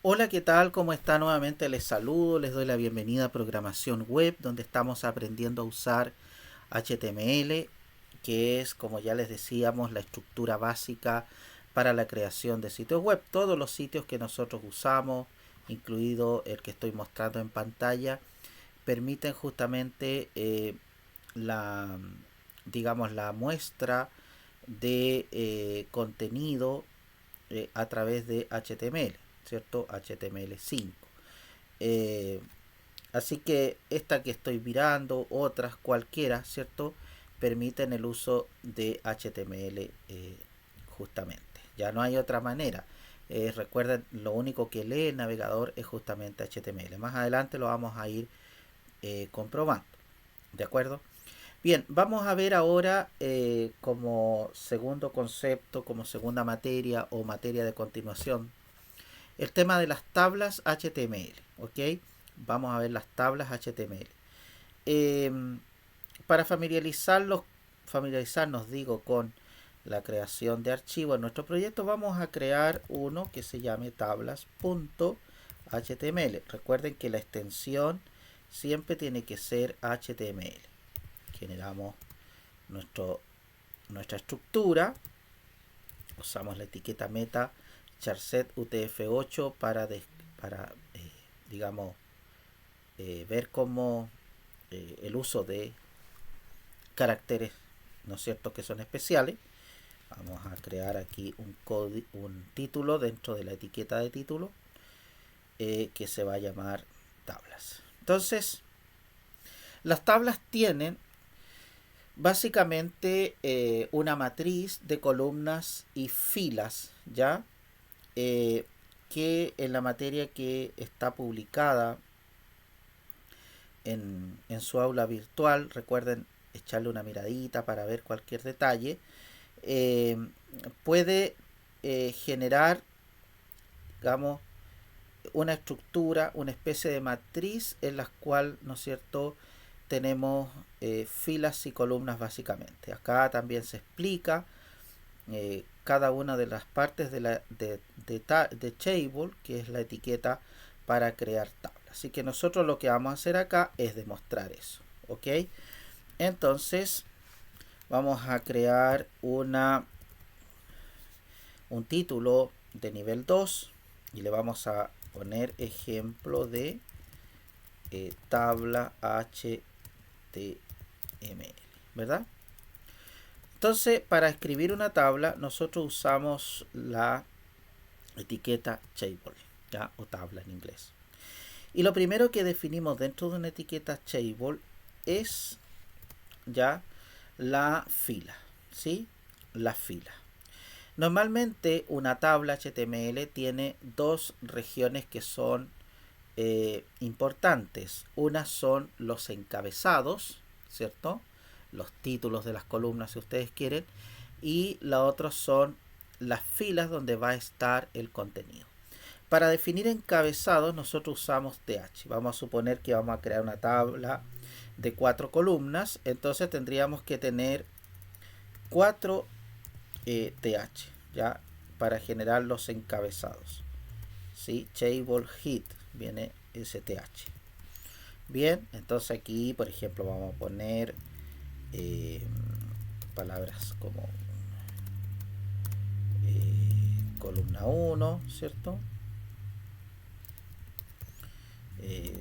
Hola, ¿qué tal? ¿Cómo está? Nuevamente les saludo, les doy la bienvenida a Programación Web, donde estamos aprendiendo a usar HTML, que es, como ya les decíamos, la estructura básica para la creación de sitios web. Todos los sitios que nosotros usamos, incluido el que estoy mostrando en pantalla, permiten justamente la, digamos, la muestra de contenido a través de HTML, ¿cierto? HTML5. Eh, Así que esta que estoy mirando, otras cualquiera, ¿cierto? Permiten el uso de HTML justamente. Ya no hay otra manera. Recuerden, lo único que lee el navegador es justamente HTML. Más adelante lo vamos a ir comprobando. ¿De acuerdo? Bien, vamos a ver ahora como segundo concepto, como segunda materia o materia de continuación, el tema de las tablas HTML. ¿Ok? Vamos a ver las tablas HTML. Eh, para familiarizarnos, digo, con la creación de archivos en nuestro proyecto, vamos a crear uno que se llame tablas.html. Recuerden que la extensión siempre tiene que ser HTML. Generamos nuestro, nuestra estructura, usamos la etiqueta meta charset utf8 para digamos, ver cómo el uso de caracteres, ¿no es cierto?, que son especiales. Vamos a crear aquí un título dentro de la etiqueta de título que se va a llamar tablas. Entonces, las tablas tienen básicamente una matriz de columnas y filas, ¿ya? Que en la materia que está publicada en su aula virtual, recuerden echarle una miradita para ver cualquier detalle, eh, puede generar, digamos, una estructura, una especie de matriz en la cual, ¿no es cierto?, tenemos filas y columnas básicamente. Acá también se explica cada una de las partes de table, que es la etiqueta para crear tablas. Así que nosotros lo que vamos a hacer acá es demostrar eso. ¿Ok? Entonces vamos a crear un título de nivel 2 y le vamos a poner ejemplo de tabla HTML, ¿verdad? Entonces, para escribir una tabla, nosotros usamos la etiqueta table, ¿ya? O tabla en inglés. Y lo primero que definimos dentro de una etiqueta table es ya la fila, ¿sí? La fila. Normalmente una tabla HTML tiene dos regiones que son importantes. Una son los encabezados, ¿cierto? Los títulos de las columnas si ustedes quieren. Y la otra son las filas donde va a estar el contenido. Para definir encabezados nosotros usamos TH. Vamos a suponer que vamos a crear una tabla de 4 columnas. Entonces tendríamos que tener 4 TH, ¿ya? Para generar los encabezados. ¿Sí? Table Head viene STH. Bien, entonces aquí, por ejemplo, vamos a poner palabras como columna 1, ¿cierto?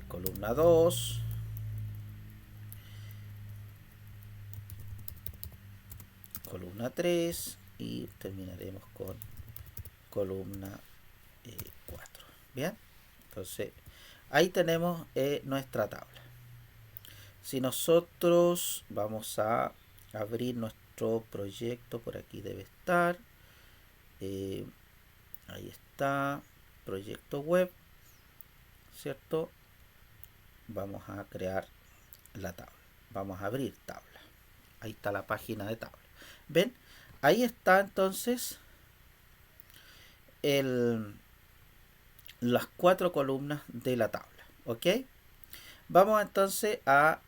Columna 2, columna 3 y terminaremos con columna 4. Bien, entonces ahí tenemos nuestra tabla. Si nosotros vamos a abrir nuestro proyecto, por aquí debe estar, ahí está, proyecto web, ¿cierto? Vamos a crear la tabla, vamos a abrir tabla, ahí está la página de tabla. ¿Ven? Ahí está entonces las 4 columnas de la tabla, ¿ok? Vamos entonces a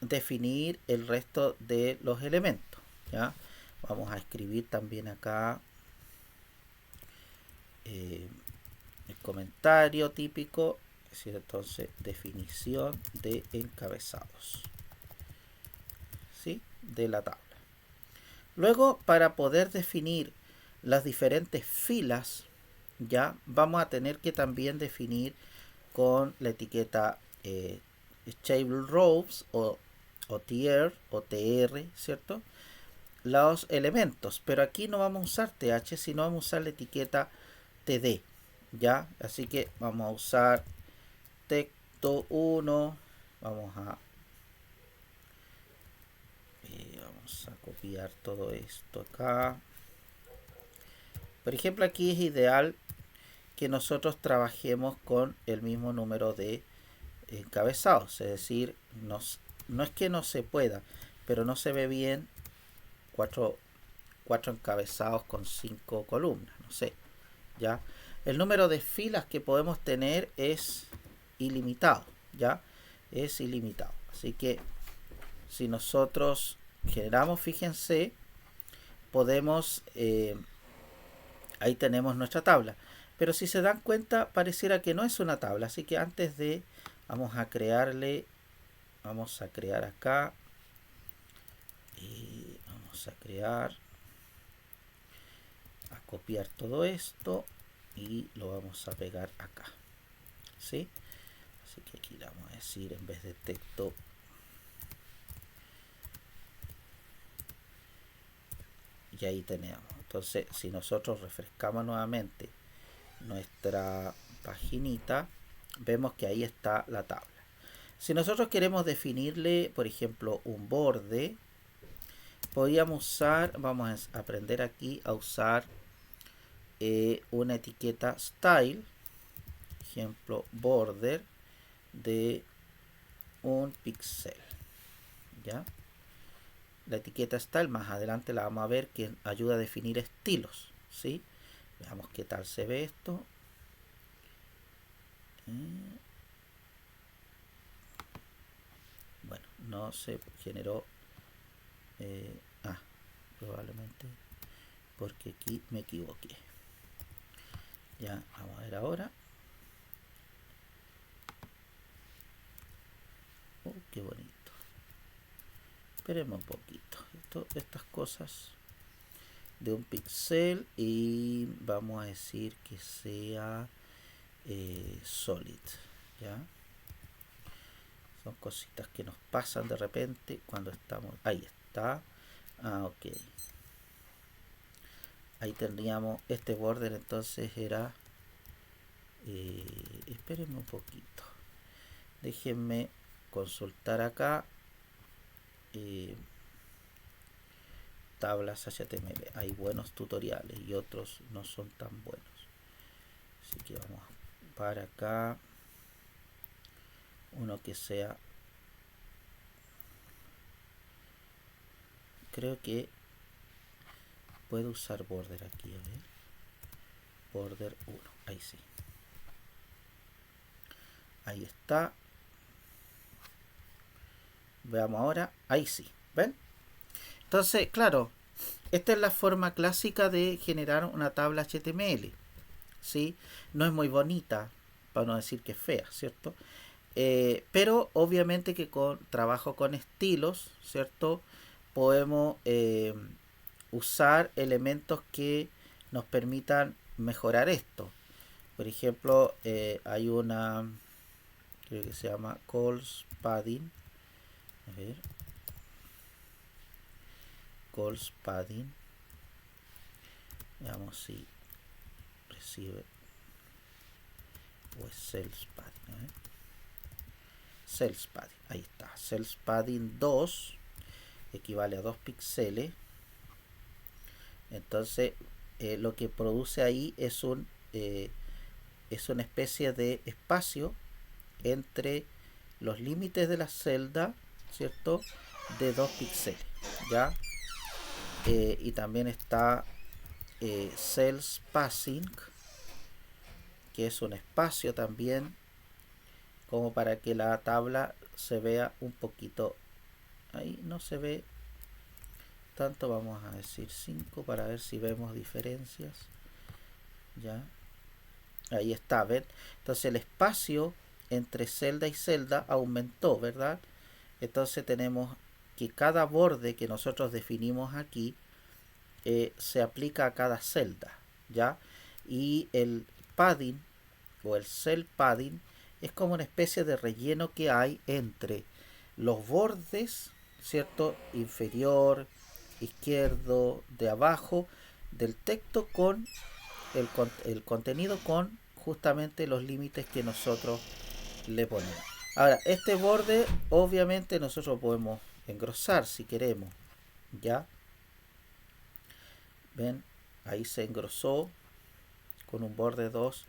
definir el resto de los elementos, ¿ya? Vamos a escribir también acá comentario típico, es decir, entonces definición de encabezados, ¿sí? De la tabla. Luego, para poder definir las diferentes filas, ya vamos a tener que también definir con la etiqueta table rows o tier o tr, ¿cierto? Los elementos, pero aquí no vamos a usar th, sino vamos a usar la etiqueta td, ¿ya? Así que vamos a usar texto 1, vamos a copiar todo esto acá. Por ejemplo, aquí es ideal que nosotros trabajemos con el mismo número de encabezados, es decir, no es que no se pueda, pero no se ve bien cuatro encabezados con 5 columnas, no sé, ya. El número de filas que podemos tener es ilimitado, ya, es ilimitado. Así que si nosotros generamos, fíjense, podemos, ahí tenemos nuestra tabla. Pero si se dan cuenta, pareciera que no es una tabla. Así que antes de, vamos a crear acá, y vamos a crear, a copiar todo esto y lo vamos a pegar acá, ¿sí? Así que aquí le vamos a decir, en vez de texto, y ahí tenemos. Entonces, si nosotros refrescamos nuevamente nuestra paginita, vemos que ahí está la tabla. Si nosotros queremos definirle, por ejemplo, un borde, podríamos usar, vamos a aprender aquí a usar una etiqueta style, ejemplo border de un píxel, ¿ya? La etiqueta style más adelante la vamos a ver, que ayuda a definir estilos, ¿sí? Veamos qué tal se ve esto. Bueno, no se generó, probablemente porque aquí me equivoqué. Ya, vamos a ver ahora. Qué bonito. Esperemos un poquito. Estas cosas de un píxel, y vamos a decir que sea solid, ¿ya? Son cositas que nos pasan de repente cuando estamos. Ahí está. Ok. Ahí tendríamos este border, entonces era. Espérenme un poquito. Déjenme consultar acá. Tablas HTML. Hay buenos tutoriales y otros no son tan buenos. Así que vamos para acá. Uno que sea. Creo que puedo usar border aquí. A ver. Border 1. Ahí sí. Ahí está. Veamos ahora. Ahí sí. ¿Ven? Entonces, claro, esta es la forma clásica de generar una tabla HTML, ¿sí? No es muy bonita, para no decir que es fea, ¿cierto? Pero obviamente que con trabajo con estilos, ¿cierto? Podemos usar elementos que nos permitan mejorar esto. Por ejemplo, hay una, creo que se llama Calls Padding. A ver. Calls Padding. Veamos si recibe o es Cells Padding. Cells Padding, ahí está. Cells Padding 2 equivale a 2 píxeles. Entonces, lo que produce ahí es una especie de espacio entre los límites de la celda, ¿cierto? De 2 píxeles, ¿ya? Y también está Cells Passing, que es un espacio también, como para que la tabla se vea un poquito. Ahí no se ve tanto, vamos a decir 5 para ver si vemos diferencias. Ya, Ahí está, ¿ven? Entonces el espacio entre celda y celda aumentó, ¿verdad? Entonces tenemos que cada borde que nosotros definimos aquí se aplica a cada celda, ¿ya? Y el padding o el cell padding es como una especie de relleno que hay entre los bordes, ¿cierto? Inferior, izquierdo, de abajo, del texto con el contenido con justamente los límites que nosotros le ponemos. Ahora, este borde obviamente nosotros podemos engrosar si queremos, ¿ya? ¿Ven? Ahí se engrosó con un borde 2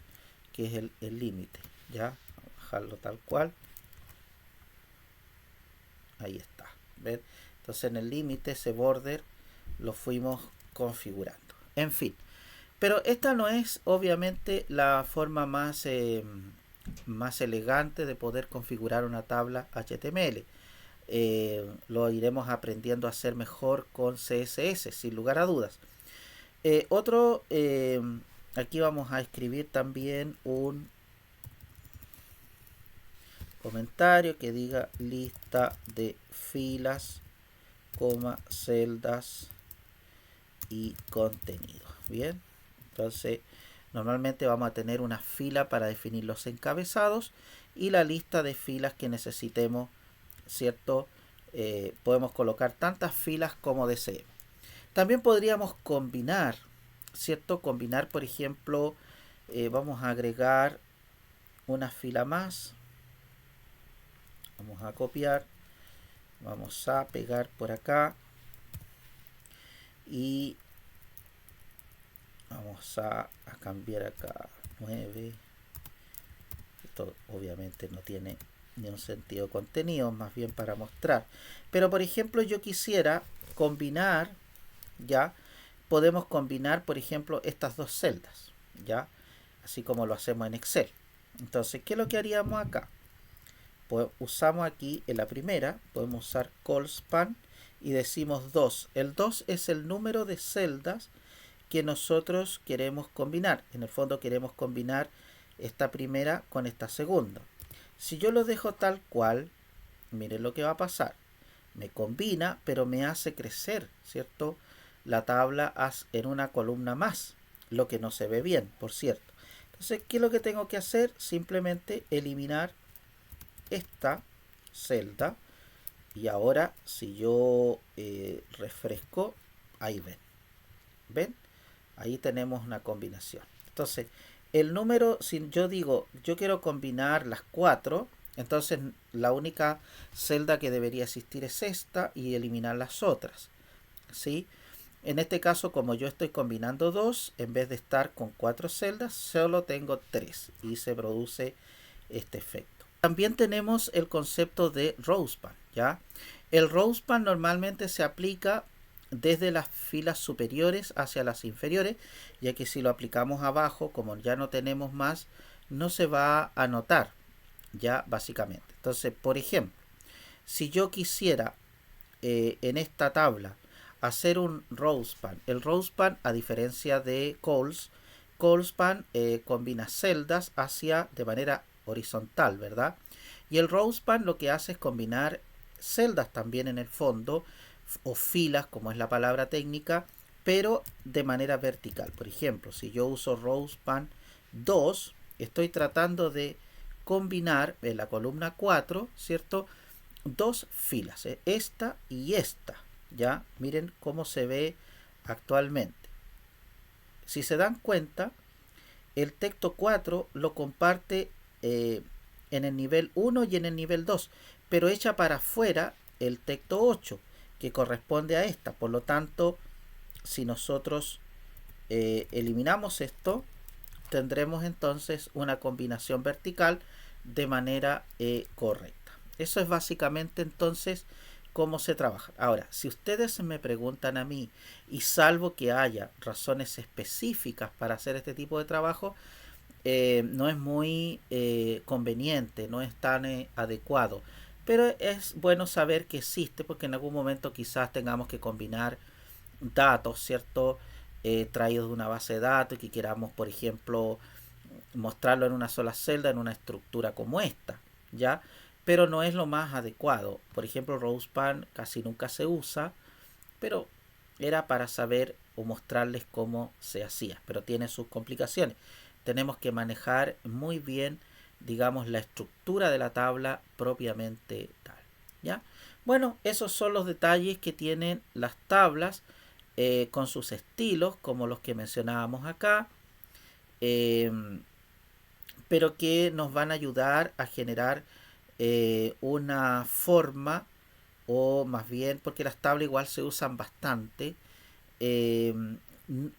que es el límite, ¿ya? Vamos a bajarlo tal cual. Ahí está, ¿ven? Entonces en el límite ese border lo fuimos configurando. En fin, pero esta no es obviamente la forma más elegante de poder configurar una tabla HTML. Lo iremos aprendiendo a hacer mejor con CSS, sin lugar a dudas. Aquí vamos a escribir también un comentario que diga lista de filas, celdas y contenido. Bien, entonces normalmente vamos a tener una fila para definir los encabezados y la lista de filas que necesitemos, ¿cierto? Podemos colocar tantas filas como deseemos. También podríamos combinar, ¿cierto? Combinar, por ejemplo, vamos a agregar una fila más. Vamos a copiar. Vamos a pegar por acá. Y vamos a cambiar acá 9. Esto obviamente no tiene ni un sentido de contenido, más bien para mostrar. Pero por ejemplo yo quisiera combinar, ya podemos combinar por ejemplo estas dos celdas, ya así como lo hacemos en Excel. Entonces, ¿qué es lo que haríamos acá? Pues usamos aquí en la primera, podemos usar callspan y decimos 2. El 2 es el número de celdas que nosotros queremos combinar. En el fondo queremos combinar esta primera con esta segunda. Si yo lo dejo tal cual, miren lo que va a pasar. Me combina, pero me hace crecer, ¿cierto? La tabla en una columna más, lo que no se ve bien, por cierto. Entonces, ¿qué es lo que tengo que hacer? Simplemente eliminar esta celda. Y ahora, si yo refresco, ahí ven. ¿Ven? Ahí tenemos una combinación. Entonces, el número, si yo digo, yo quiero combinar las 4, entonces la única celda que debería existir es esta y eliminar las otras. ¿Sí? En este caso, como yo estoy combinando 2, en vez de estar con 4 celdas, solo tengo 3 y se produce este efecto. También tenemos el concepto de rowspan, ¿ya? El rowspan normalmente se aplica desde las filas superiores hacia las inferiores, ya que si lo aplicamos abajo, como ya no tenemos más, no se va a notar, ya básicamente. Entonces, por ejemplo, si yo quisiera en esta tabla hacer un rowspan, el rowspan, a diferencia de callspan combina celdas de manera horizontal, ¿verdad? Y el rowspan lo que hace es combinar celdas también en el fondo, o filas, como es la palabra técnica, pero de manera vertical. Por ejemplo, si yo uso rowspan 2, estoy tratando de combinar en la columna 4, ¿cierto? Dos filas, esta y esta, ¿ya? Miren cómo se ve actualmente. Si se dan cuenta, el texto 4 lo comparte en el nivel 1 y en el nivel 2, pero echa para afuera el texto 8, que corresponde a esta. Por lo tanto, si nosotros eliminamos esto, tendremos entonces una combinación vertical de manera correcta. Eso es básicamente entonces cómo se trabaja. Ahora, si ustedes me preguntan a mí, y salvo que haya razones específicas para hacer este tipo de trabajo, no es muy conveniente, no es tan adecuado. Pero es bueno saber que existe, porque en algún momento quizás tengamos que combinar datos, ¿cierto? Traídos de una base de datos y que queramos, por ejemplo, mostrarlo en una sola celda, en una estructura como esta, ¿ya? Pero no es lo más adecuado. Por ejemplo, Rosepan casi nunca se usa, pero era para saber o mostrarles cómo se hacía, pero tiene sus complicaciones. Tenemos que manejar muy bien, digamos, la estructura de la tabla propiamente tal, ¿ya? Bueno, esos son los detalles que tienen las tablas con sus estilos, como los que mencionábamos acá, eh, pero que nos van a ayudar a generar una forma, o más bien, porque las tablas igual se usan bastante. eh,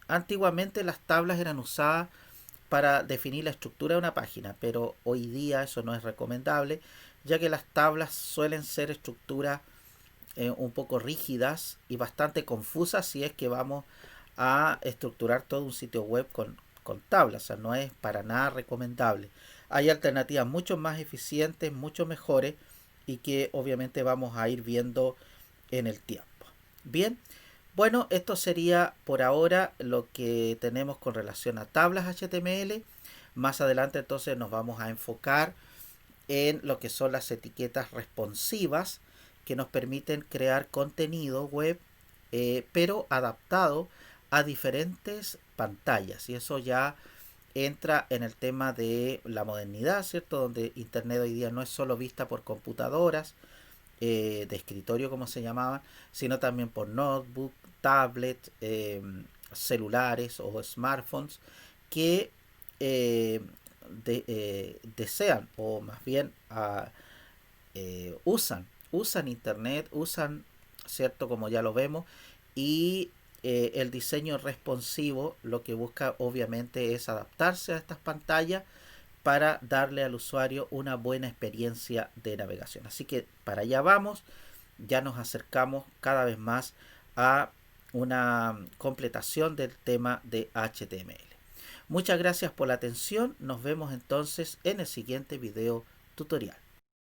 Antiguamente las tablas eran usadas para definir la estructura de una página, pero hoy día eso no es recomendable, ya que las tablas suelen ser estructuras un poco rígidas y bastante confusas si es que vamos a estructurar todo un sitio web con tablas. O sea, no es para nada recomendable. Hay alternativas mucho más eficientes, mucho mejores y que obviamente vamos a ir viendo en el tiempo. Bien, bueno, esto sería por ahora lo que tenemos con relación a tablas HTML. Más adelante entonces nos vamos a enfocar en lo que son las etiquetas responsivas que nos permiten crear contenido web, pero adaptado a diferentes pantallas. Y eso ya entra en el tema de la modernidad, ¿cierto? Donde Internet hoy día no es solo vista por computadoras de escritorio, como se llamaban, sino también por notebook, tablet, celulares o smartphones que eh, desean o más bien usan internet, usan, cierto, como ya lo vemos, y el diseño responsivo lo que busca obviamente es adaptarse a estas pantallas para darle al usuario una buena experiencia de navegación. Así que para allá vamos, ya nos acercamos cada vez más a una completación del tema de HTML. Muchas gracias por la atención, nos vemos entonces en el siguiente video tutorial.